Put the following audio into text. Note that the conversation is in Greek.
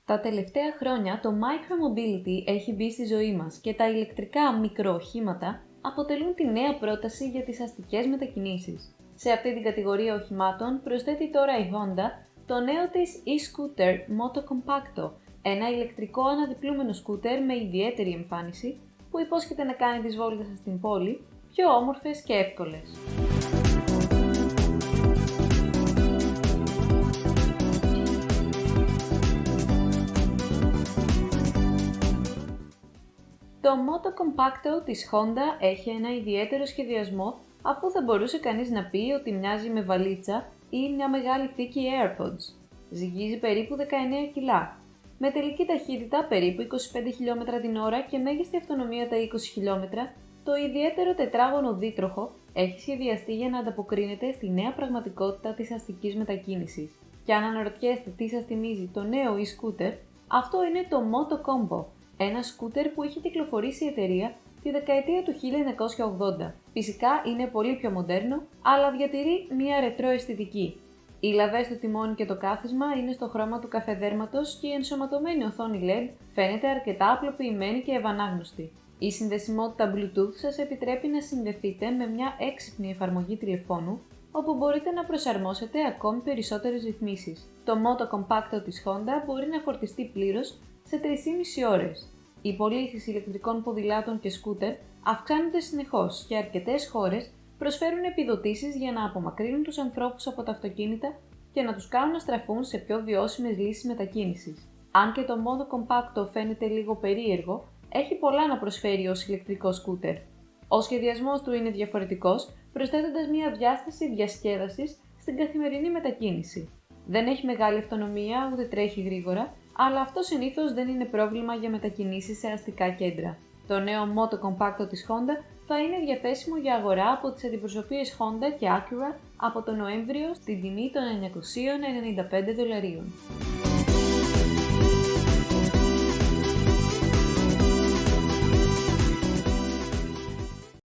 Τα τελευταία χρόνια το micromobility έχει μπει στη ζωή μας και τα ηλεκτρικά μικροοχήματα αποτελούν τη νέα πρόταση για τις αστικές μετακινήσεις. Σε αυτή την κατηγορία οχημάτων προσθέτει τώρα η Honda το νέο της e-scooter Moto Compacto, ένα ηλεκτρικό αναδιπλούμενο σκούτερ με ιδιαίτερη εμφάνιση που υπόσχεται να κάνει τις βόλτες σας στην πόλη πιο όμορφες και εύκολες. Το Moto Compacto της Honda έχει ένα ιδιαίτερο σχεδιασμό, αφού θα μπορούσε κανείς να πει ότι μοιάζει με βαλίτσα ή μια μεγάλη θήκη AirPods. Ζυγίζει περίπου 19 κιλά, με τελική ταχύτητα περίπου 25 χιλιόμετρα την ώρα και μέγιστη αυτονομία τα 20 χιλιόμετρα. Το ιδιαίτερο τετράγωνο δίτροχο έχει σχεδιαστεί για να ανταποκρίνεται στη νέα πραγματικότητα της αστικής μετακίνησης. Και αν αναρωτιέστε τι σας θυμίζει το νέο e-scooter, αυτό είναι το Moto Combo, ένα σκούτερ που είχε κυκλοφορήσει η εταιρεία τη δεκαετία του 1980. Φυσικά είναι πολύ πιο μοντέρνο, αλλά διατηρεί μια ρετρό αισθητική. Οι λαβές στο τιμόνι και το κάθισμα είναι στο χρώμα του καφεδέρματος και η ενσωματωμένη οθόνη LED φαίνεται αρκετά απλοποιημένη και ευανάγνωστη. Η συνδεσιμότητα Bluetooth σας επιτρέπει να συνδεθείτε με μια έξυπνη εφαρμογή τηλεφώνου, όπου μπορείτε να προσαρμόσετε ακόμη περισσότερες ρυθμίσεις. Το Moto Compacto της Honda μπορεί να φορτιστεί πλήρως σε 3,5 ώρες. Οι πωλήσεις ηλεκτρικών ποδηλάτων και σκούτερ αυξάνονται συνεχώς και αρκετές χώρες προσφέρουν επιδοτήσεις για να απομακρύνουν τους ανθρώπους από τα αυτοκίνητα και να τους κάνουν να στραφούν σε πιο βιώσιμες λύσεις μετακίνησης. Αν και το Moto Compacto φαίνεται λίγο περίεργο, έχει πολλά να προσφέρει ως ηλεκτρικό σκούτερ. Ο σχεδιασμός του είναι διαφορετικός, προσθέτοντας μια διάσταση διασκέδασης στην καθημερινή μετακίνηση. Δεν έχει μεγάλη αυτονομία ούτε τρέχει γρήγορα, αλλά αυτό συνήθως δεν είναι πρόβλημα για μετακινήσεις σε αστικά κέντρα. Το νέο Moto Compacto της Honda θα είναι διαθέσιμο για αγορά από τις αντιπροσωπείες Honda και Acura από τον Νοέμβριο στην τιμή των $995.